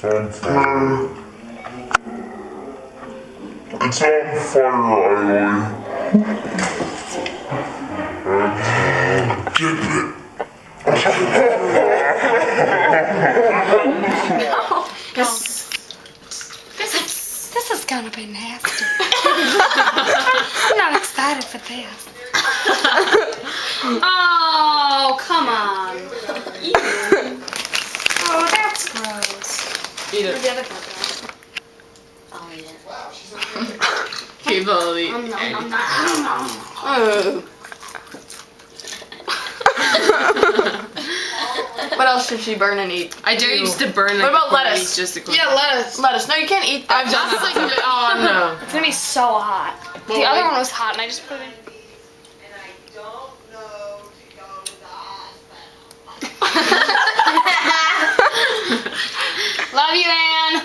It's on fire, This is gonna be nasty. I'm not excited for this. Oh, come on. Oh, that's gross. Eat Where'd it. the other part go? I'll eat it. People eat. Nom, nom, anything. nom, nom. Oh. What else should she burn and eat? I dare you just to burn. What about lettuce? Just to Yeah, lettuce. Lettuce. No, you can't eat that. I've done That's that. Oh It's gonna be so hot. Well, the other like- one was hot and I just put it in. Love you, Anne.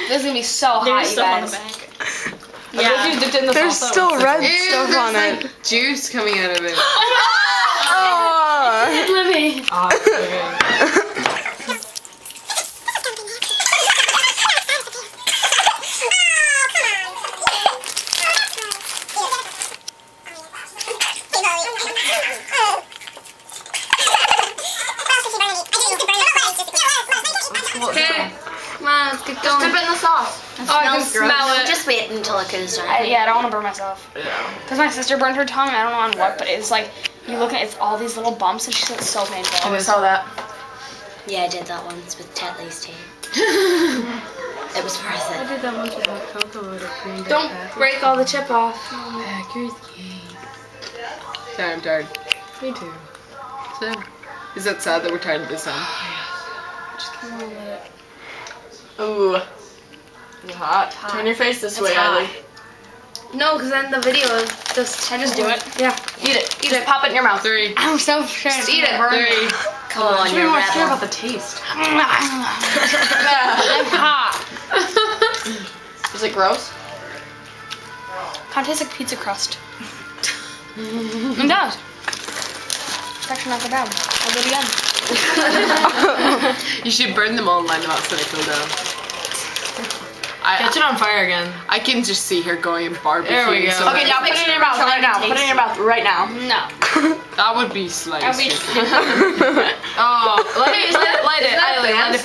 This is gonna be so hot, There's you stuff on the guys. back. Yeah. dipped in the There's salsa. still red Ew, stuff on there's it. like juice coming out of it. Oh. Libby. Okay. Come on, let's get going. Dip it in the sauce. Oh, I can smell it. Just wait until it cools down. Yeah, I don't want to burn myself. Yeah. Because my sister burned her tongue, I don't know on what, but it's like, you look at it's all these little bumps and she said it's so painful. I saw that. Yeah, I did that once with Tetley's tea. It was worth it. did that once with hot cocoa with a cream. Don't break all the chip off. Packers game. Sorry, I'm tired. Me too. Sad. Is that sad that we're tired of this song? Ooh. Is it hot? Turn your face this way, hot. Ellie. No, because then the video is just... I just do it? Yeah. Eat it. Eat it. Pop it in your mouth. 3. I'm so sure. Just eat it. 3. Come on, Should be you're more scared rebel. about the taste. I'm hot. Is it gross? Kind of tastes like pizza crust. It does. It's actually not that bad. I'll do it again. You should burn them all and line them up so they cool down. Catch it on fire again. I can just see her going and barbecuing. There we go. So Okay, now put it in your mouth right now. Put it in your mouth right now. No. that would be sliced. That'd be Oh, light it. Light it. Light it.